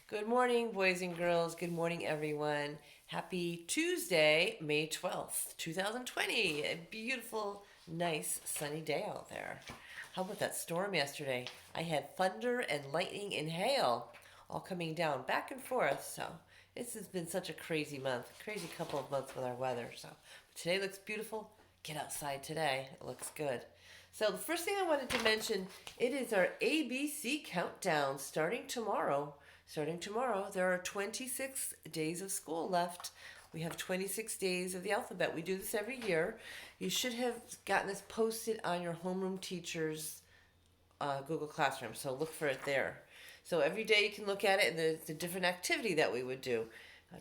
Good morning, boys and girls. Good morning, everyone. Happy Tuesday, May 12th, 2020. A beautiful, nice, sunny day out there. How about that storm yesterday? I had thunder and lightning and hail all coming down back and forth. So this has been such a crazy month, crazy couple of months with our weather. So today looks beautiful. Get outside today. It looks good. So the first thing I wanted to mention, it is our ABC countdown starting tomorrow. Starting tomorrow, there are 26 days of school left. We have 26 days of the alphabet. We do this every year. You should have gotten this posted on your homeroom teacher's Google Classroom, so look for it there. So every day you can look at it, and there's a different activity that we would do.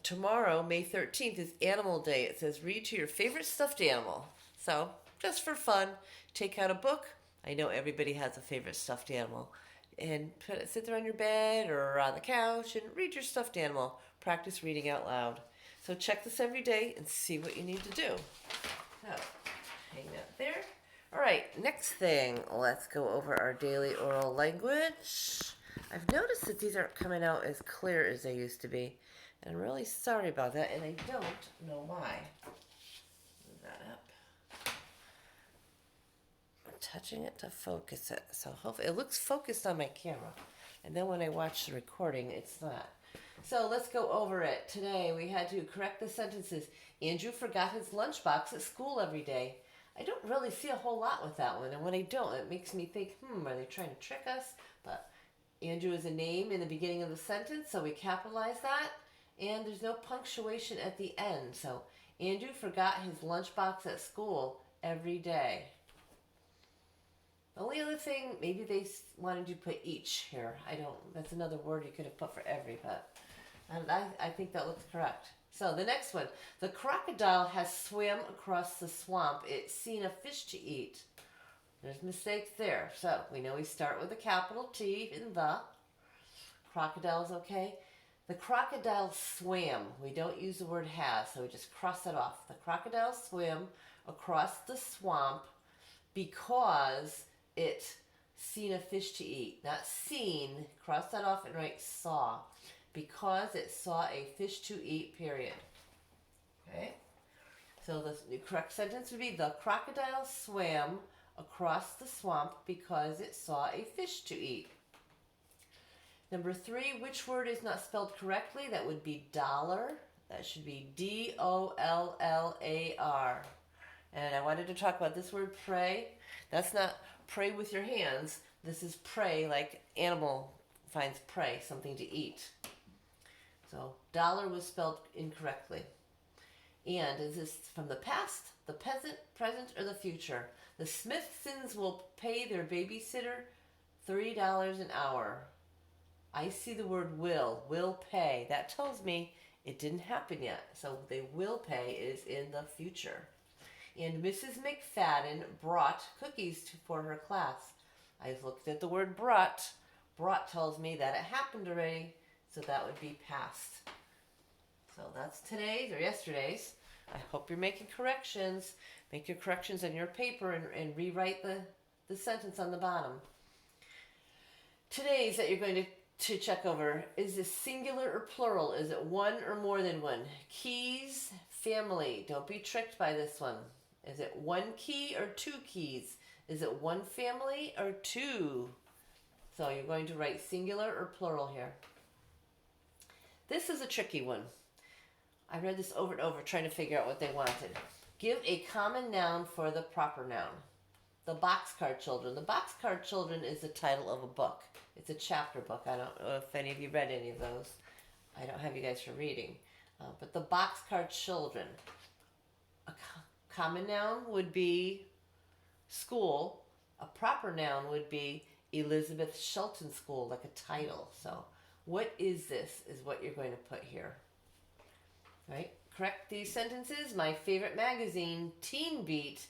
Tomorrow, May 13th, is Animal Day. It says read to your favorite stuffed animal. So just for fun, take out a book. I know everybody has a favorite stuffed animal, and sit there on your bed or on the couch and read your stuffed animal. Practice reading out loud. So check this every day and see what you need to do. So hang that there. All right, next thing, let's go over our daily oral language. I've noticed that these aren't coming out as clear as they used to be, and I'm really sorry about that, and I don't know why. Move that up. Touching it to focus it. So hopefully it looks focused on my camera. And then when I watch the recording, it's not. So let's go over it. Today we had to correct the sentences. Andrew forgot his lunchbox at school every day. I don't really see a whole lot with that one. And when I don't, it makes me think, are they trying to trick us? But Andrew is a name in the beginning of the sentence, so we capitalize that. And there's no punctuation at the end. So Andrew forgot his lunchbox at school every day. The only other thing, maybe they wanted you to put each here. That's another word you could have put for every, but I think that looks correct. So the next one, the crocodile has swam across the swamp. It's seen a fish to eat. There's mistakes there. So we know we start with a capital T in the. Crocodile's okay. The crocodile swam. We don't use the word has, so we just cross that off. The crocodile swam across the swamp because it seen a fish to eat. Not seen, cross that off and write saw. Because it saw a fish to eat, period. Okay? So the correct sentence would be, the crocodile swam across the swamp because it saw a fish to eat. Number 3, which word is not spelled correctly? That would be dollar. That should be D-O-L-L-A-R. And I wanted to talk about this word pray. That's not pray with your hands. This is pray like animal finds prey, something to eat. So dollar was spelled incorrectly. And is this from the past, the present, or the future? The Smithsons will pay their babysitter $3 an hour. I see the word will pay. That tells me it didn't happen yet. So they will pay is in the future. And Mrs. McFadden brought cookies for her class. I looked at the word brought. Brought tells me that it happened already, so that would be past. So that's today's or yesterday's. I hope you're making corrections. Make your corrections on your paper and rewrite the sentence on the bottom. Today's that you're going to check over, is this singular or plural? Is it one or more than one? Keys, family. Don't be tricked by this one. Is it one key or two keys? Is it one family or two? So you're going to write singular or plural here. This is a tricky one. I read this over and over trying to figure out what they wanted. Give a common noun for the proper noun. The Boxcar Children. The Boxcar Children is the title of a book. It's a chapter book. I don't know if any of you read any of those. I don't have you guys for reading. But the Boxcar Children. A common noun would be school. A proper noun would be Elizabeth Shelton School, like a title. So what is this is what you're going to put here. Right? Correct these sentences. My favorite magazine, Teen Beat,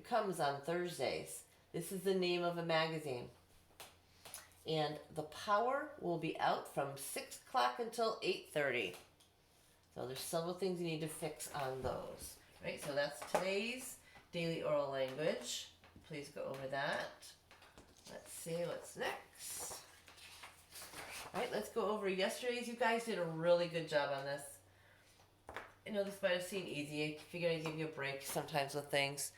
comes on Thursdays. This is the name of a magazine. And the power will be out from 6 o'clock until 8:30. So there's several things you need to fix on those. Right? So that's today's daily oral language. Please go over that. Let's see what's next. All right, let's go over over yesterday's. You guys did a really good job on this. I know this might have seemed easy. I figured I'd give you a break sometimes with things.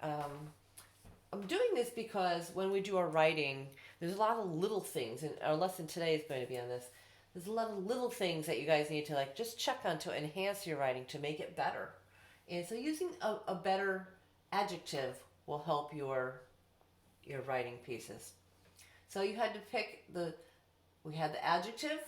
I'm doing this because when we do our writing, there's a lot of little things, and our lesson today is going to be on this. There's a lot of little things that you guys need to like just check on to enhance your writing to make it better. And so using a better adjective will help your writing pieces. So you had to pick we had the adjective,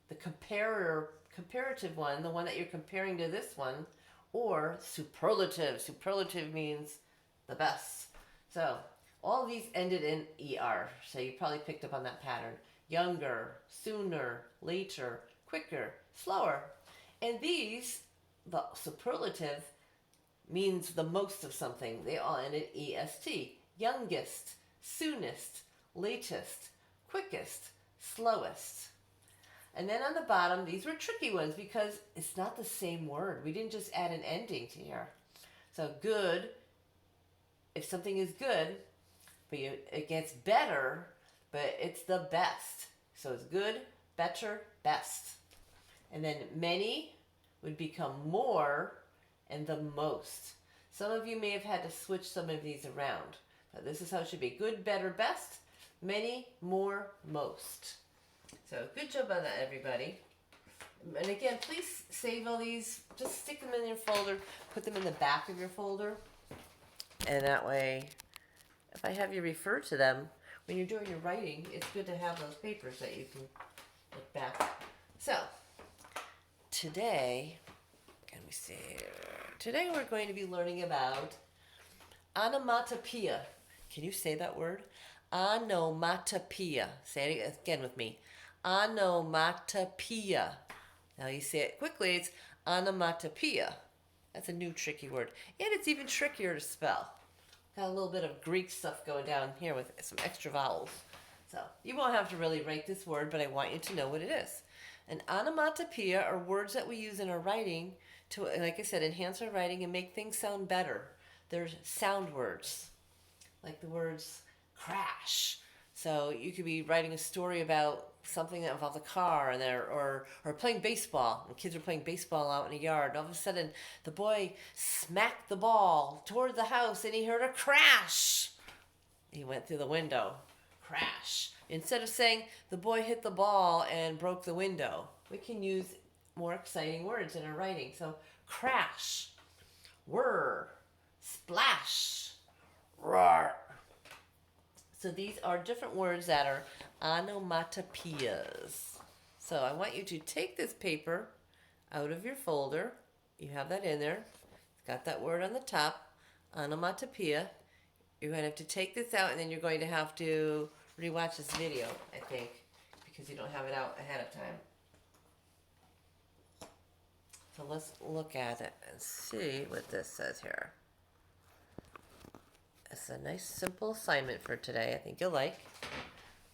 the comparative one, the one that you're comparing to this one, or superlative. Superlative means the best. So all of these ended in ER. So you probably picked up on that pattern. Younger, sooner, later, quicker, slower. And these, the superlative, means the most of something. They all end in EST. Youngest, soonest, latest, quickest, slowest. And then on the bottom, these were tricky ones because it's not the same word. We didn't just add an ending to here. So good, if something is good, but it gets better, but it's the best. So it's good, better, best. And then many would become more, and the most. Some of you may have had to switch some of these around, but this is how it should be. Good, better, best, many, more, most. So good job on that, everybody. And again, please save all these. Just stick them in your folder. Put them in the back of your folder. And that way, if I have you refer to them, when you're doing your writing, it's good to have those papers that you can look back. So, today, let me see here. Today we're going to be learning about onomatopoeia. Can you say that word? Onomatopoeia. Say it again with me. Onomatopoeia. Now you say it quickly, it's onomatopoeia. That's a new tricky word. And it's even trickier to spell. Got a little bit of Greek stuff going down here with some extra vowels. So you won't have to really write this word, but I want you to know what it is. An onomatopoeia are words that we use in our writing to, like I said, enhance our writing and make things sound better. They're sound words, like the words crash. So you could be writing a story about something that involves a car and or playing baseball. And kids are playing baseball out in the yard. And all of a sudden, the boy smacked the ball toward the house and he heard a crash. He went through the window. Crash. Instead of saying the boy hit the ball and broke the window, we can use more exciting words in our writing. So crash, whir, splash, roar. So these are different words that are onomatopoeias. So I want you to take this paper out of your folder. You have that in there. It's got that word on the top, onomatopoeia. You're going to have to take this out, and then you're going to have to rewatch this video, I think, because you don't have it out ahead of time. So let's look at it and see what this says here. It's a nice simple assignment for today. I think you'll like.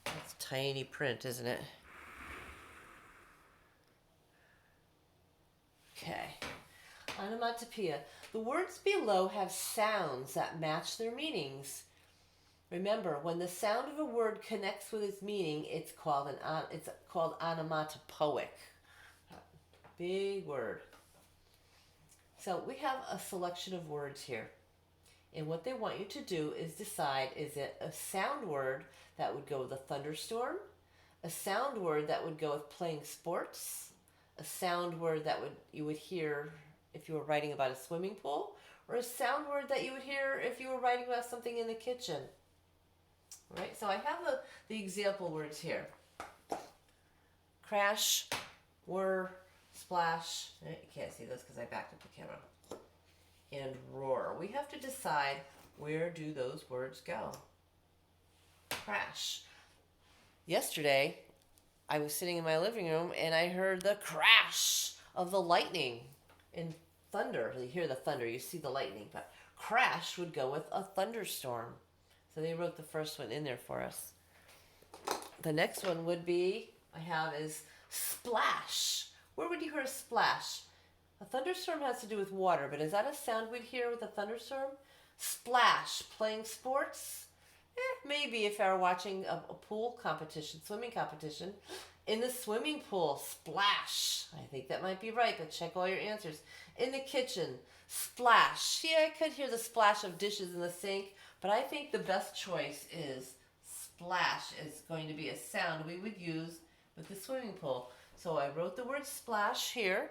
It's tiny print, isn't it? Okay. Onomatopoeia. The words below have sounds that match their meanings. Remember, when the sound of a word connects with its meaning, it's called onomatopoeic. Big word. So we have a selection of words here. And what they want you to do is decide, is it a sound word that would go with a thunderstorm, a sound word that would go with playing sports, a sound word that you would hear if you were writing about a swimming pool, or a sound word that you would hear if you were writing about something in the kitchen. All right, so I have the example words here. Crash, whir, splash. You can't see this because I backed up the camera. And roar. We have to decide, where do those words go? Crash. Yesterday, I was sitting in my living room and I heard the crash of the lightning and thunder. You hear the thunder, you see the lightning, but crash would go with a thunderstorm. So they wrote the first one in there for us. The next one would be, is splash. Where would you hear a splash? A thunderstorm has to do with water, but is that a sound we'd hear with a thunderstorm? Splash, playing sports? Maybe if I were watching a pool competition, swimming competition, In the swimming pool, splash. I think that might be right, but check all your answers. In the kitchen, splash. Yeah, I could hear the splash of dishes in the sink, but I think the best choice is splash is going to be a sound we would use with the swimming pool. So I wrote the word splash here,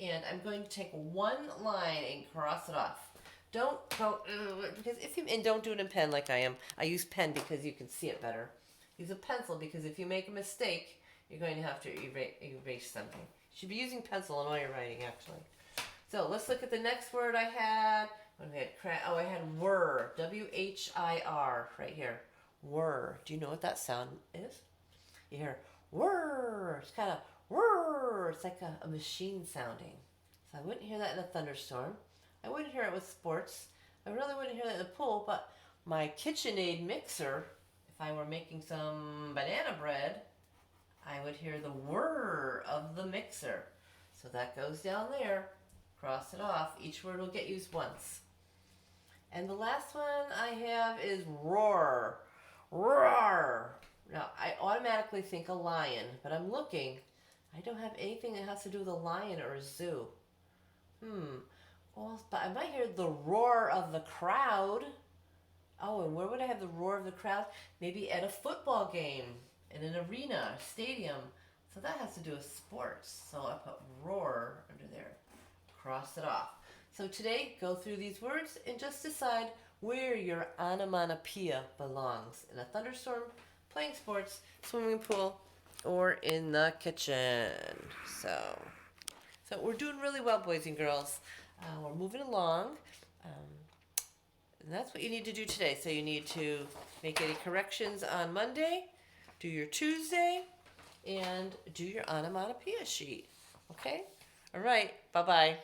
and I'm going to take one line and cross it off. Don't because if you and don't do it in pen like I am. I use pen because you can see it better. Use a pencil because if you make a mistake, you're going to have to erase something. You should be using pencil in all your writing, actually. So let's look at the next word I had. I had whir. W-H-I-R right here. Whir. Do you know what that sound is? You hear whir. It's kind of whir. It's like a machine sounding. So I wouldn't hear that in a thunderstorm. I wouldn't hear it with sports. I really wouldn't hear that in the pool, but my KitchenAid mixer, if I were making some banana bread, I would hear the whir of the mixer. So that goes down there. Cross it off. Each word will get used once. And the last one I have is roar. Roar. Now, I automatically think a lion, but I'm looking. I don't have anything that has to do with a lion or a zoo. Well, but I might hear the roar of the crowd. Oh, and where would I have the roar of the crowd? Maybe at a football game, in an arena, a stadium. So that has to do with sports. So I put roar under there. Cross it off. So today, go through these words and just decide where your onomatopoeia belongs. In a thunderstorm, playing sports, swimming pool, or in the kitchen. So we're doing really well, boys and girls. We're moving along. And that's what you need to do today. So you need to make any corrections on Monday, do your Tuesday, and do your onomatopoeia sheet. Okay? All right. Bye-bye.